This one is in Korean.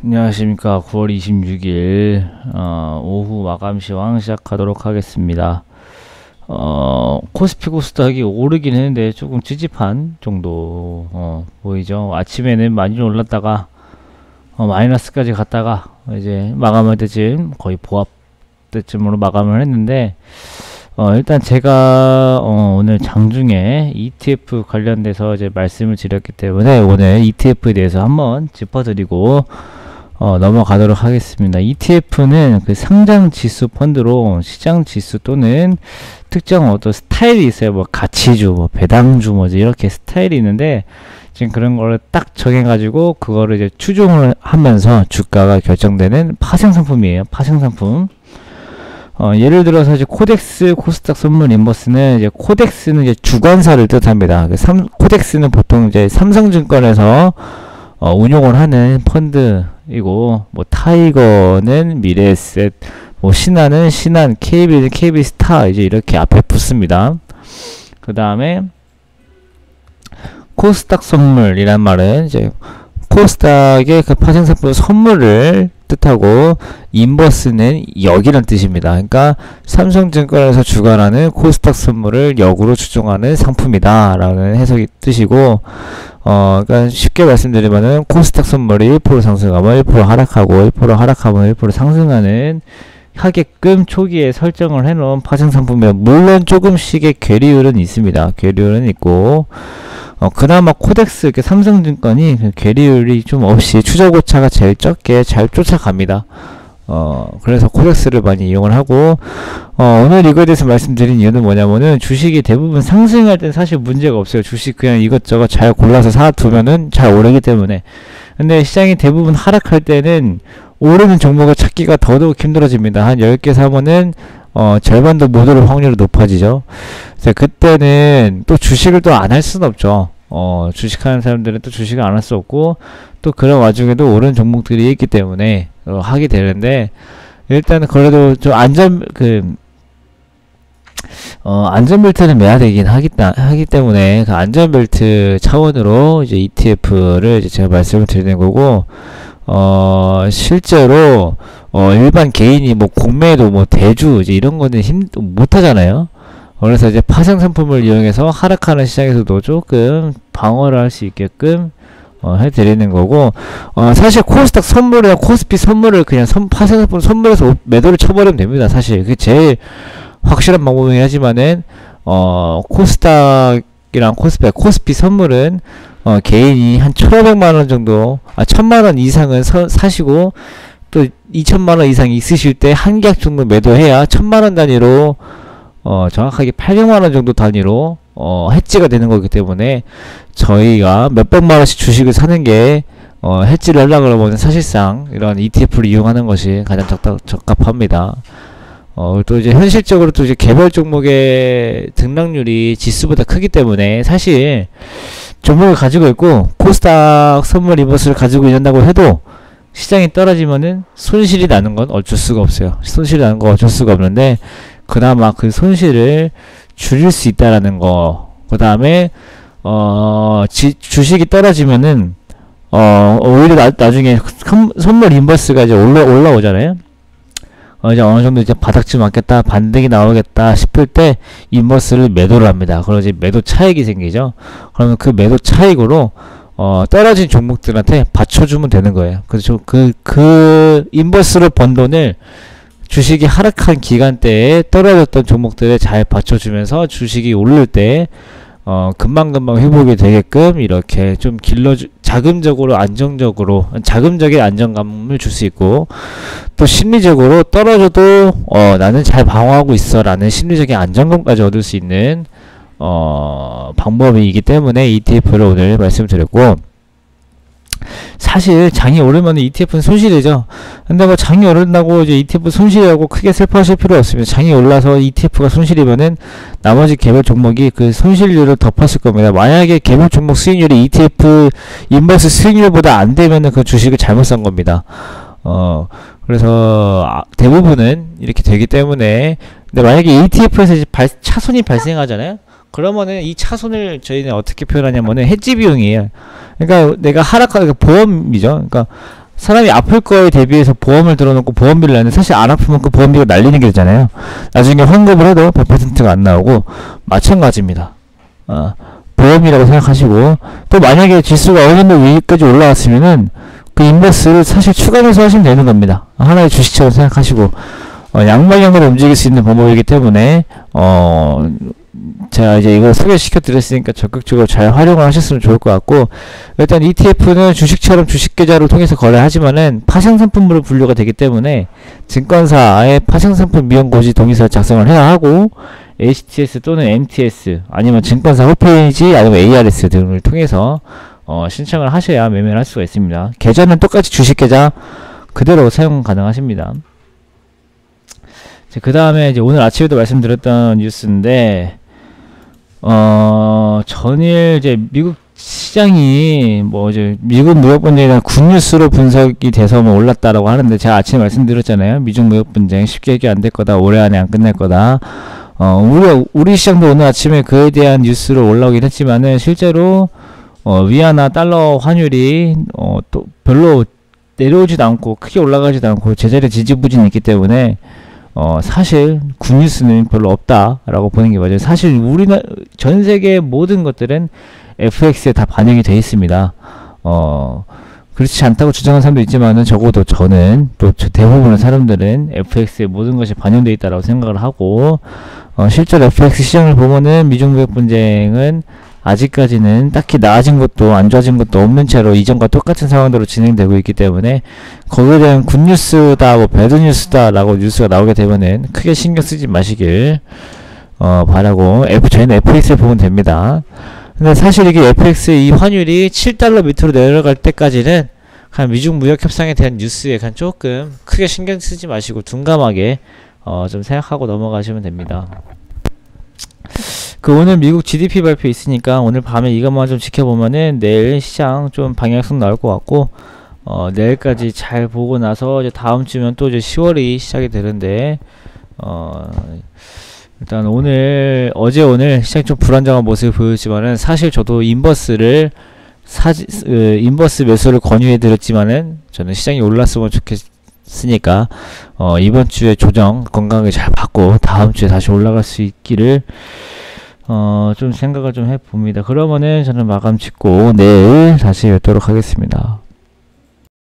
안녕하십니까. 9월 26일 오후 마감 시황 시작하도록 하겠습니다. 코스피 코스닥이 오르긴 했는데 조금 찌집한 정도 보이죠. 아침에는 많이 올랐다가 마이너스까지 갔다가 이제 마감할 때쯤 거의 보합 때쯤으로 마감을 했는데, 일단 제가 오늘 장중에 ETF 관련돼서 이제 말씀을 드렸기 때문에 오늘 ETF에 대해서 한번 짚어드리고 넘어가도록 하겠습니다. ETF는 그 상장 지수 펀드로 시장 지수 또는 특정 어떤 스타일이 있어요. 뭐 가치주, 뭐 배당주, 뭐지 이렇게 스타일이 있는데, 지금 그런 거를 딱 정해가지고 그거를 이제 추종을 하면서 주가가 결정되는 파생 상품이에요. 파생 상품. 예를 들어서 이제 코덱스, 코스닥 선물 인버스는 이제 코덱스는 이제 주관사를 뜻합니다. 코덱스는 보통 이제 삼성증권에서 운용을 하는 펀드이고, 뭐 타이거는 미래에셋, 뭐 신한은 신한, KB는 KB스타 이제 이렇게 앞에 붙습니다. 그 다음에 코스닥 선물이란 말은 이제 코스닥의 그 파생상품 선물을 뜻하고, 인버스는 역이란 뜻입니다. 그러니까 삼성증권에서 주관하는 코스닥 선물을 역으로 추종하는 상품이다 라는 해석이 뜻이고, 그러니까 쉽게 말씀드리면은 코스닥 선물이 1% 상승하면 1% 하락하고 1% 하락하면 1% 상승하는 하게끔 초기에 설정을 해놓은 파생 상품이에요. 물론 조금씩의 괴리율은 있습니다. 괴리율은 있고, 그나마 코덱스, 이렇게 삼성증권이 그 괴리율이 좀 없이 추적 오차가 제일 적게 잘 쫓아갑니다. 그래서 코덱스를 많이 이용을 하고, 오늘 이거에 대해서 말씀드린 이유는 뭐냐면은, 주식이 대부분 상승할 땐 사실 문제가 없어요. 주식 그냥 이것저것 잘 골라서 사두면은 잘 오르기 때문에. 근데 시장이 대부분 하락할 때는 오르는 종목을 찾기가 더더욱 힘들어집니다. 한 10개 사면은 절반도 못 오를 확률이 높아지죠. 그래서 그때는 또 주식을 또 안 할 수는 없죠. 주식하는 사람들은 또 주식을 안 할 수 없고, 또 그런 와중에도 오른 종목들이 있기 때문에 하게 되는데, 일단은 그래도 좀 안전벨트는 매야 되긴 하기 때문에, 그 안전벨트 차원으로 이제 ETF를 이제 제가 말씀을 드리는 거고, 실제로 일반 개인이 뭐 공매도 뭐 대주 이제 이런 거는 못 하잖아요. 그래서 이제 파생 상품을 이용해서 하락하는 시장에서도 조금 방어를 할 수 있게끔 해드리는 거고, 사실 코스닥 선물이나 코스피 선물을 그냥 파생 상품 선물에서 매도를 쳐버리면 됩니다. 사실 그게 제일 확실한 방법이긴 하지만은, 코스닥이랑 코스피 선물은 개인이 한 1,500만원 정도, 1,000만원 이상은 사시고, 또 2,000만원 이상 있으실 때 한 계약 정도 매도해야 1,000만원 단위로, 정확하게 800만원 정도 단위로, 해지가 되는 거기 때문에, 저희가 몇백만원씩 주식을 사는 게, 해지를 하려고 그러면 사실상 이런 ETF를 이용하는 것이 가장 적합합니다. 또 이제 현실적으로 또 이제 개별 종목의 등락률이 지수보다 크기 때문에, 사실 종목을 가지고 있고 코스닥 선물 인버스를 가지고 있는다고 해도 시장이 떨어지면은 손실이 나는 건 어쩔 수가 없어요. 손실이 나는 건 어쩔 수가 없는데, 그나마 그 손실을 줄일 수 있다라는 거. 그 다음에 주식이 떨어지면은 오히려 나중에 선물 인버스가 이제 올라오잖아요. 이제 어느 정도 이제 바닥쯤 왔겠다, 반등이 나오겠다 싶을 때 인버스를 매도를 합니다. 그럼 이제 매도 차익이 생기죠. 그러면 그 매도 차익으로 떨어진 종목들한테 받쳐주면 되는 거예요. 그래서 그 인버스로 번 돈을 주식이 하락한 기간대에 떨어졌던 종목들에 잘 받쳐주면서 주식이 오를 때 금방금방 회복이 되게끔 이렇게 좀 자금적으로 안정적으로, 자금적인 안정감을 줄 수 있고, 또 심리적으로 떨어져도 나는 잘 방어하고 있어 라는 심리적인 안정감까지 얻을 수 있는 방법이기 때문에 ETF를 오늘 말씀드렸고, 사실 장이 오르면 ETF는 손실이죠. 근데 뭐 장이 오른다고 이제 ETF 손실이라고 크게 슬퍼하실 필요 없습니다. 장이 올라서 ETF가 손실이면은 나머지 개별 종목이 그 손실률을 덮었을 겁니다. 만약에 개별 종목 수익률이 ETF 인버스 수익률보다 안 되면은 그 주식을 잘못 산 겁니다. 그래서 대부분은 이렇게 되기 때문에, 근데 만약에 ETF에서 이제 차손이 발생하잖아요. 그러면은 이 차손을 저희는 어떻게 표현하냐면은 해지 비용이에요. 그러니까 내가 하락하니까 보험이죠. 그러니까 사람이 아플 거에 대비해서 보험을 들어놓고 보험비를 내는데 사실 안 아프면 그 보험비가 날리는 게 되잖아요. 나중에 환급을 해도 100%가 안 나오고 마찬가지입니다. 보험이라고 생각하시고, 또 만약에 지수가 어느 정도 위까지 올라왔으면은 그 인버스를 사실 추가해서 하시면 되는 겁니다. 하나의 주식처럼 생각하시고, 양방향으로 움직일 수 있는 방법이기 때문에 제가 이제 이걸 소개시켜 드렸으니까 적극적으로 잘 활용을 하셨으면 좋을 것 같고, 일단 ETF는 주식처럼 주식계좌를 통해서 거래하지만은 파생상품으로 분류가 되기 때문에 증권사의 파생상품 미용고지 동의서 작성을 해야 하고, HTS 또는 MTS 아니면 증권사 홈페이지 아니면 ARS 등을 통해서 신청을 하셔야 매매를 할 수가 있습니다. 계좌는 똑같이 주식계좌 그대로 사용 가능하십니다. 그 다음에 이제 오늘 아침에도 말씀드렸던 뉴스인데, 전일 이제 미국 시장이 뭐 이제 미국 무역 분쟁에 대한 굿뉴스로 분석이 돼서 뭐 올랐다라고 하는데, 제가 아침에 말씀드렸잖아요. 미중 무역 분쟁 쉽게 해결 안 될 거다. 올해 안에 안 끝날 거다. 우리 시장도 오늘 아침에 그에 대한 뉴스로 올라오긴 했지만은 실제로 위안화 달러 환율이 또 별로 내려오지도 않고 크게 올라가지도 않고 제자리에 지지부진이 있기 때문에 사실 굿뉴스는 별로 없다라고 보는 게 맞아요. 사실 우리나라 전 세계 모든 것들은 FX에 다 반영이 되어 있습니다. 그렇지 않다고 주장하는 사람도 있지만은 적어도 저는 또 대부분의 사람들은 FX에 모든 것이 반영되어 있다라고 생각을 하고, 실제로 FX 시장을 보면은 미중 무역 분쟁은 아직까지는 딱히 나아진 것도 안 좋아진 것도 없는 채로 이전과 똑같은 상황대로 진행되고 있기 때문에 거기에 대한 굿뉴스다 뭐 배드뉴스다 라고 뉴스가 나오게 되면은 크게 신경 쓰지 마시길 바라고, 저희는 FX를 보면 됩니다. 근데 사실 이게 FX의 이 환율이 7달러 밑으로 내려갈 때까지는 미중 무역 협상에 대한 뉴스에 조금 크게 신경 쓰지 마시고 둔감하게 좀 생각하고 넘어가시면 됩니다. 오늘 미국 GDP 발표 있으니까 오늘 밤에 이것만 좀 지켜보면은 내일 시장 좀 방향성 나올 것 같고, 내일까지 잘 보고 나서 이제 다음 주면 또 이제 10월이 시작이 되는데, 일단 어제 오늘 시장 좀 불안정한 모습을 보였지만은 사실 저도 인버스 매수를 권유해 드렸지만은 저는 시장이 올랐으면 좋겠으니까 이번 주에 조정 건강하게 잘 받고 다음 주에 다시 올라갈 수 있기를 좀 생각을 좀 해봅니다. 그러면은 저는 마감 짓고 내일 다시 뵙도록 하겠습니다.